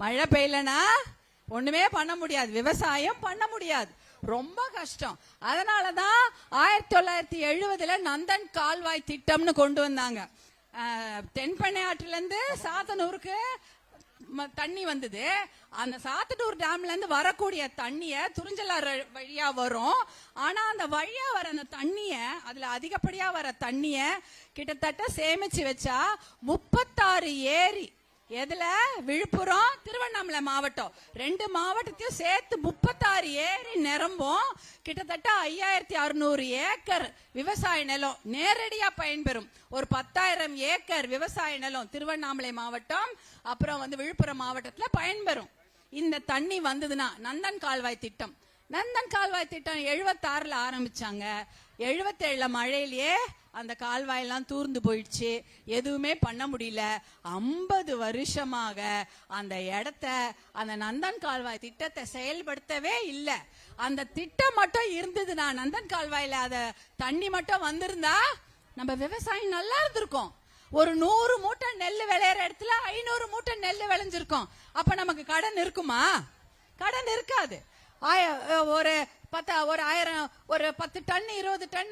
மழை பெய்யலனா ஒண்ணுமே பண்ண முடியாது, விவசாயம் பண்ண முடியாது, ரொம்ப கஷ்டம். அதனாலதான் 1970 நந்தன் கால்வாய் திட்டம்னு கொண்டு வந்தாங்க. தென்பெண்ணை ஆற்றுல இருந்து சாத்தனூருக்கு தண்ணி வந்தது. அந்த சாத்தனூர் டேம்ல இருந்து வரக்கூடிய தண்ணிய துறிஞ்சலாறு வழியா வரும். ஆனா அந்த வழியா வர அந்த தண்ணிய, அதுல அதிகப்படியா வர தண்ணிய கிட்டத்தட்ட சேமிச்சு வச்சா 36 ஏரி, எதுல விழுப்புரம் திருவண்ணாமலை மாவட்டம் 2 மாவட்டத்தையும் சேர்த்து 36 ஏரி நிரம்பும். கிட்டத்தட்ட 5600 ஏக்கர் விவசாய நிலம் நேரடியா பயன்பெறும். ஒரு 10,000 ஏக்கர் விவசாய நிலம் திருவண்ணாமலை மாவட்டம் அப்புறம் விழுப்புரம் மாவட்டத்துல பயன்பெறும். இந்த தண்ணி வந்ததுன்னா நந்தன் கால்வாய் திட்டம். நந்தன் கால்வாய் திட்டம் 76 ஆரம்பிச்சாங்க. 77 மழையிலேயே அந்த கால்வாயெல்லாம் தூர்ந்து போயிடுச்சு, எதுவுமே பண்ண முடியல. 50 வருஷமாக அந்த இடத்த, அந்த நந்தன் கால்வாய் திட்டத்தை செயல்படுத்தவே இல்லை. அந்த திட்டம் மட்டும் இருந்ததுன்னா, நந்தன் கால்வாயில அத தண்ணி மட்டும் வந்திருந்தா நம்ம விவசாயம் நல்லா இருந்திருக்கும். ஒரு 100 மூட்டை நெல் விளையிற இடத்துல 500 மூட்டை நெல் விளைஞ்சிருக்கும். அப்ப நமக்கு கடன் இருக்குமா? கடன் இருக்காது. ஒரு 10 டன் 20 டன்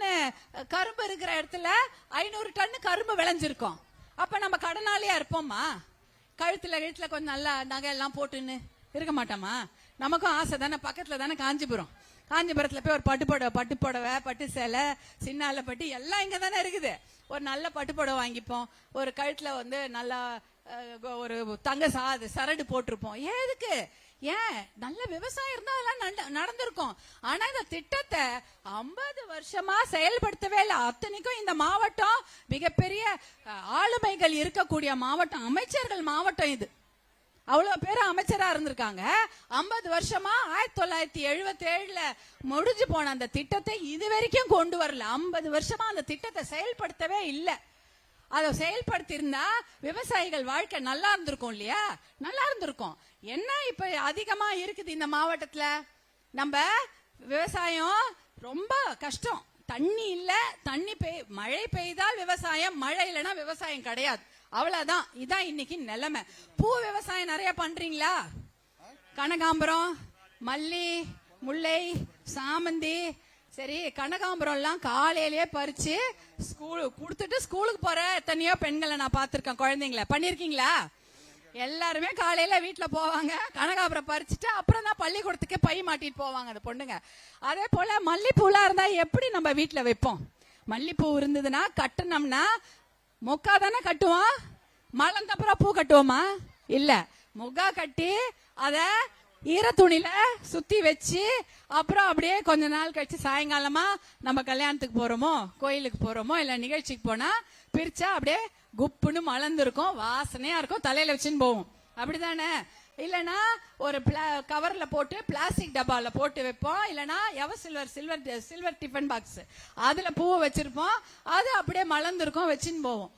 கரும்பு இருக்கிற இடத்துல 500 டன் கரும்பு விளைஞ்சிருக்கும். அப்ப நம்ம கடனாளியா இருப்போமா? கழுத்துல கொஞ்சம் நல்லா நகை எல்லாம் போட்டுன்னு இருக்க மாட்டோமா? நமக்கும் ஆசை தானே. பக்கத்துல தானே காஞ்சிபுரத்துல போய் ஒரு பட்டு புடவை பட்டு சேலை சின்னால பட்டு எல்லாம் இங்க தானே இருக்குது. ஒரு நல்ல பட்டு புடவை வாங்கிப்போம், ஒரு கழுத்துல நல்லா ஒரு தங்க சரடு போட்டிருப்போம். எதுக்கு? ஏன்? நல்ல விவசாயம் இருந்தா அதெல்லாம் நடந்திருக்கும். ஆனா இந்த திட்டத்தை 50 வருஷமா செயல்படுத்தவே இல்லை. அத்தனைக்கும் இந்த மாவட்டம் மிகப்பெரிய ஆளுமைகள் இருக்கக்கூடிய மாவட்டம், அமைச்சர்கள் மாவட்டம். இது அவ்வளவு பேர் அமைச்சரா இருந்திருக்காங்க. 50 வருஷமா 1977 முடிஞ்சு போன அந்த திட்டத்தை இது வரைக்கும் கொண்டு வரல. 50 வருஷமா அந்த திட்டத்தை செயல்படுத்தவே இல்லை. அதை செயல்படுத்தி இருந்தா விவசாயிகள் வாழ்க்கை நல்லா இருந்திருக்கும் இல்லையா? நல்லா இருந்திருக்கும். என்ன இப்ப அதிகமா இருக்குது இந்த மாவட்டத்துல? நம்ம விவசாயம் ரொம்ப கஷ்டம். தண்ணி இல்ல, மழை பெய்தால் விவசாயம், மழை இல்லைன்னா விவசாயம் கிடையாது. அவ்வளவுதான். இதான் இன்னைக்கு நிலைமை. பூ விவசாயம் நிறைய பண்றீங்களா? கனகாம்பரம், மல்லி, முல்லை, சாமந்தி. சரி, கனகாம்பரம் எல்லாம் காலையிலேயே பறிச்சு கொடுத்துட்டு ஸ்கூலுக்கு போற எத்தனையோ பெண்களை நான் பார்த்திருக்கேன். குழந்தைங்கள பண்ணிருக்கீங்களா? எல்லாருமே காலையில வீட்டுல போவாங்க, கனகாம்பரம் பறிச்சுட்டு அப்புறம் தான் பள்ளிக்கூடத்துக்கு பை மாட்டிட்டு போவாங்க அந்த பொண்ணுங்க. அதே போல மல்லிப்பூலா இருந்தா எப்படி நம்ம வீட்டுல வைப்போம்? மல்லிப்பூ இருந்ததுன்னா கட்டணும்னா மொக்கா தானே கட்டுவோம். மலம் தப்புறம் பூ கட்டுவோமா? இல்ல, மொக்கா கட்டி அத ஈர துணியில சுத்தி வச்சு அப்புறம் அப்படியே கொஞ்ச நாள் கழிச்சு சாயங்காலமா நம்ம கல்யாணத்துக்கு போறோமோ, கோயிலுக்கு போறோமோ, இல்ல நிகழ்ச்சிக்கு போனா பிரிச்சா அப்படியே குப்புன்னு மலர்ந்துருக்கும், வாசனையா இருக்கும், தலையில வச்சுன்னு போவோம். அப்படிதானே? இல்லனா ஒரு கவர்ல போட்டு பிளாஸ்டிக் டப்பால போட்டு வைப்போம். இல்லனா சில்வர் டிஃபன் பாக்ஸ், அதுல பூவை வச்சிருப்போம். அது அப்படியே மலர்ந்துருக்கும், வச்சுன்னு போவோம்.